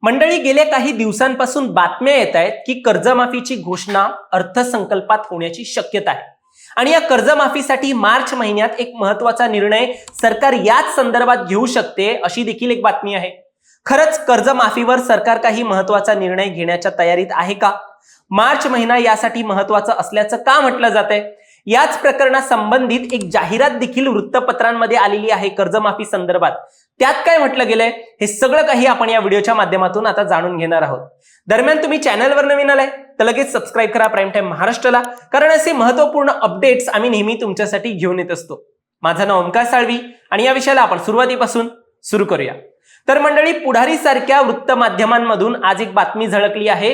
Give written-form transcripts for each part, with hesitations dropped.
मंडळी, गेल्या काही दिवसांपासून बातम्या येत आहेत की कर्जमाफीची घोषणा अर्थसंकल्पात होण्याची शक्यता आहे आणि या कर्जमाफीसाठी मार्च महिन्यात एक महत्त्वाचा निर्णय सरकार याच संदर्भात घेऊ शकते अशी देखील एक बातमी आहे। खरंच कर्जमाफीवर सरकार काही महत्त्वाचा निर्णय घेण्याच्या तयारीत आहे का? मार्च महिना यासाठी महत्त्वाचा असल्याचं का म्हटलं जातंय? याच प्रकरणासंबंधित एक जाहिरात देखील वृत्तपत्रांमध्ये आलेली आहे कर्जमाफी संदर्भात। त्यात काय म्हटलं गेलंय हे सगळं काही आपण या व्हिडिओच्या माध्यमातून आता जाणून घेणार आहोत। दरम्यान तुम्ही चॅनलवर नवीन आलाय तर लगेच सबस्क्राइब करा प्राईम टाइम महाराष्ट्राला, कारण असे महत्त्वपूर्ण अपडेट्स आम्ही नेहमी तुमच्यासाठी घेऊन येत असतो। माझं नाव ओमकार साळवी आणि या विषयाला आपण सुरुवातीपासून सुरू करूया। तर मंडळी, पुढारी सारख्या वृत्त माध्यमांमधून आज एक बातमी झळकली आहे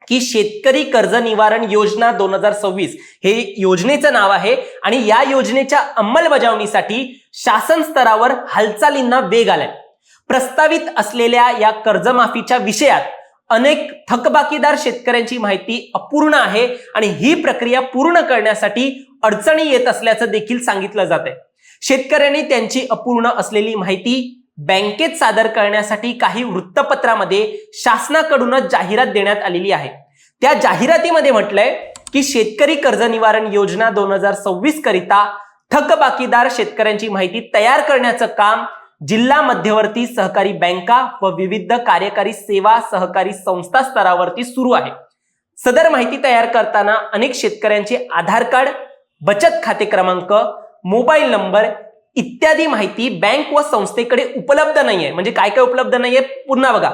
की शेतकरी कर्ज निवारण योजना 2026 हे योजनेचं नाव आहे आणि या योजनेच्या अंमलबजावणीसाठी शासन स्तरावर हालचालींना वेग आलाय। प्रस्तावित असलेल्या या कर्जमाफीच्या विषयात अनेक थकबाकीदार शेतकऱ्यांची माहिती अपूर्ण आहे आणि ही प्रक्रिया पूर्ण करण्यासाठी अडचणी येत असल्याचं देखील सांगितलं जातंय। शेतकऱ्यांनी त्यांची अपूर्ण असलेली माहिती बँकेत सादर करण्यासाठी काही वृत्तपत्रामध्ये शासनाकडूनच जाहिरात देण्यात आलेली आहे। त्या जाहिरातीमध्ये म्हटलंय की शेतकरी कर्ज निवारण योजना 2026 करिता थकबाकीदार शेतकऱ्यांची माहिती तयार करण्याचं काम जिल्हा मध्यवर्ती सहकारी बँका व विविध कार्यकारी सेवा सहकारी संस्था स्तरावरती सुरू आहे। सदर माहिती तयार करताना अनेक शेतकऱ्यांचे आधार कार्ड, बचत खाते क्रमांक, मोबाईल नंबर इत्यादी माहिती बँक व संस्थेकडे उपलब्ध नाहीये। म्हणजे काय काय उपलब्ध नाहीये पुन्हा बघा,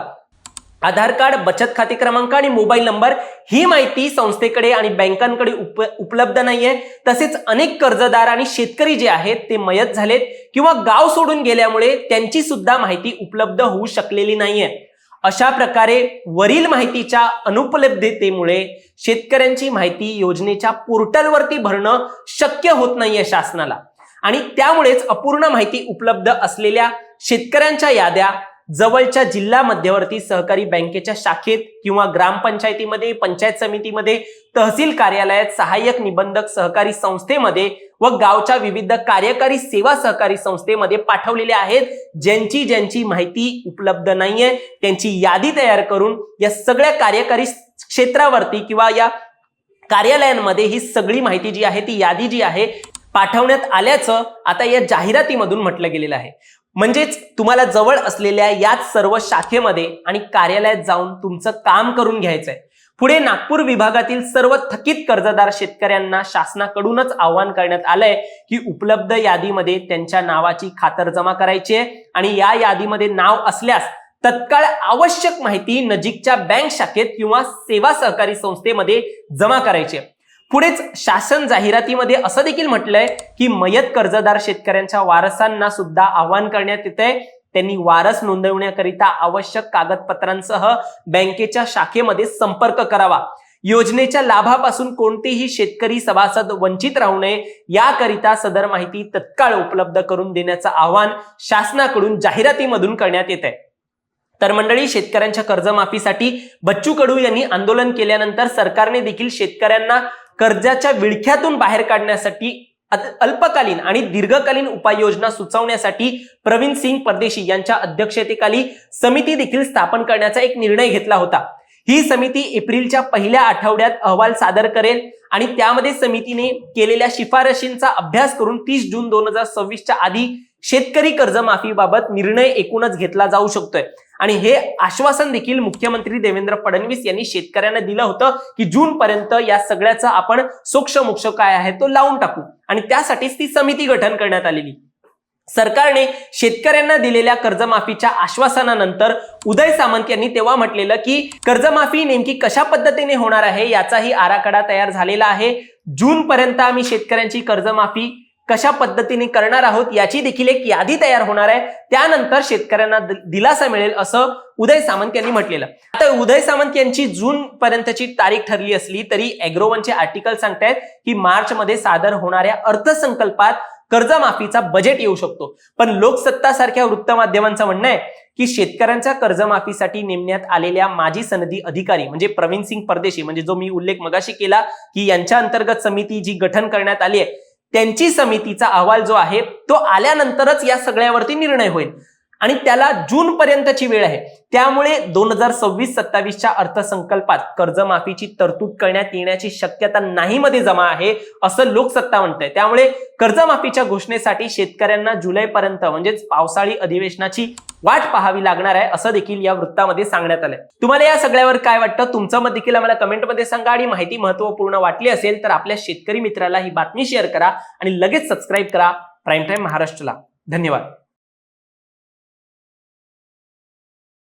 आधार कार्ड, बचत खाते क्रमांक आणि मोबाईल नंबर ही माहिती संस्थेकडे आणि बँकांकडे उपलब्ध नाहीये। तसेच अनेक कर्जदार आणि शेतकरी जे आहेत ते मयत झालेत किंवा गाव सोडून गेल्यामुळे त्यांची सुद्धा माहिती उपलब्ध होऊ शकलेली नाहीये। अशा प्रकारे वरील माहितीच्या अनुपलब्धतेमुळे शेतकऱ्यांची माहिती योजनेच्या पोर्टलवरती भरणं शक्य होत नाहीये शासनाला आणि त्यामुळेच अपूर्ण माहिती उपलब्ध असलेल्या शेतकऱ्यांच्या याद्या जवळच्या जिल्हा मध्यवर्ती सहकारी बँकेच्या शाखेत किंवा ग्रामपंचायतीमध्ये, पंचायत समितीमध्ये, तहसील कार्यालयात, सहाय्यक निबंधक सहकारी संस्थेमध्ये व गावच्या विविध कार्यकारी सेवा सहकारी संस्थेमध्ये पाठवलेल्या आहेत। ज्यांची माहिती उपलब्ध नाहीये त्यांची यादी तयार करून या सगळ्या कार्यकारी क्षेत्रावरती किंवा या कार्यालयांमध्ये ही सगळी माहिती जी आहे ती यादी जी आहे पाठवण्यात आल्याचं आता या जाहिरातीमधून म्हटलं गेलेलं आहे। म्हणजेच तुम्हाला जवळ असलेल्या याच सर्व शाखेमध्ये आणि कार्यालयात जाऊन तुमचं काम करून घ्यायचंय। पुढे नागपूर विभागातील सर्व थकीत कर्जदार शेतकऱ्यांना शासनाकडूनच आवाहन करण्यात आलंय की उपलब्ध यादीमध्ये त्यांच्या नावाची खातरजमा करायची आहे आणि या यादीमध्ये नाव असल्यास तत्काळ आवश्यक माहिती नजीकच्या बँक शाखेत किंवा सेवा सहकारी संस्थेमध्ये जमा करायची आहे। पुढेच शासन जाहिरातीमध्ये असं देखील म्हटलंय की मयत कर्जदार शेतकऱ्यांच्या वारसांना सुद्धा आवाहन करण्यात येतंय त्यांनी वारस नोंदवण्याकरिता आवश्यक कागदपत्रांसह बँकेच्या शाखेमध्ये संपर्क करावा। योजनेच्या लाभापासून कोणतेही शेतकरी सभासद वंचित राहू नये याकरिता सदर माहिती तत्काळ उपलब्ध करून देण्याचं आवाहन शासनाकडून जाहिरातीमधून करण्यात येत आहे। तर मंडळी, शेतकऱ्यांच्या कर्जमाफीसाठी बच्चू कडू यांनी आंदोलन केल्यानंतर सरकारने देखील शेतकऱ्यांना कर्जाच्या विळख्यातून बाहेर काढण्यासाठी अल्पकालीन आणि दीर्घकालीन उपाययोजना सुचवण्यासाठी प्रवीण सिंग परदेशी यांच्या अध्यक्षतेखाली समिती देखील स्थापन करण्याचा एक निर्णय घेतला होता। ही समिती एप्रिलच्या पहिल्या आठवड्यात अहवाल सादर करेल आणि त्यामध्ये समितीने केलेल्या शिफारशींचा अभ्यास करून 30 जून 2026च्या आधी शेतकरी कर्जमाफीबाबत निर्णय एकूणच घेतला जाऊ शकतोय आणि हे आश्वासन देखील मुख्यमंत्री देवेंद्र फडणवीस यांनी शेतकऱ्यांना दिलं होतं की जून पर्यंत या सगळ्याचं आपण सोक्ष काय आहे तो लावून टाकू आणि त्यासाठीच ती समिती गठन करण्यात आलेली। सरकारने शेतकऱ्यांना दिलेल्या कर्जमाफीच्या आश्वासनानंतर उदय सामंत यांनी तेव्हा म्हटलेलं की कर्जमाफी नेमकी कशा पद्धतीने होणार आहे याचाही आराखडा तयार झालेला आहे। जून पर्यंत आम्ही शेतकऱ्यांची कर्जमाफी कशा पद्धतीने करणार आहोत याची देखील एक यादी तयार होणार आहे। त्यानंतर शेतकऱ्यांना दिलासा मिळेल असं उदय सामंत यांनी म्हटलेलं। आता उदय सामंत यांची जून पर्यंतची तारीख ठरली असली तरी अॅग्रोवनचे आर्टिकल सांगतायत की मार्च मध्ये सादर होणाऱ्या अर्थसंकल्पात कर्जमाफीचा बजेट येऊ शकतो। पण लोकसत्ता सारख्या वृत्तमाध्यमांचं म्हणणं आहे की शेतकऱ्यांच्या कर्जमाफीसाठी नेमण्यात आलेल्या माजी सनदी अधिकारी म्हणजे प्रवीण सिंग परदेशी, म्हणजे जो मी उल्लेख मगाशी केला की यांच्या अंतर्गत समिती जी गठन करण्यात आली आहे त्यांची समितीचा अहवाल जो आहे तो आल्यानंतरच या सगळ्यावरती निर्णय होईल आणि त्याला जून पर्यंतची वेळ आहे. त्यामुळे 2026-27च्या अर्थसंकल्पात कर्जमाफीची तरतूद करण्यात येण्याची शक्यता नाही मध्ये जमा आहे असं लोकसत्ता म्हणतंय. त्यामुळे कर्जमाफीच्या घोषणेसाठी शेतकऱ्यांना जुलैपर्यंत म्हणजेच पावसाळी अधिवेशनाची वाट पाहावी लागणार आहे असं देखील या वृत्तामध्ये सांगण्यात आलंय. तुम्हाला या सगळ्यावर काय वाटतं? तुमचं मत देखील आम्हाला कमेंटमध्ये सांगा आणि माहिती महत्त्वपूर्ण वाटली असेल तर आपल्या शेतकरी मित्राला ही बातमी शेअर करा आणि लगेच सबस्क्राईब करा प्राईम टाइम महाराष्ट्रला. धन्यवाद.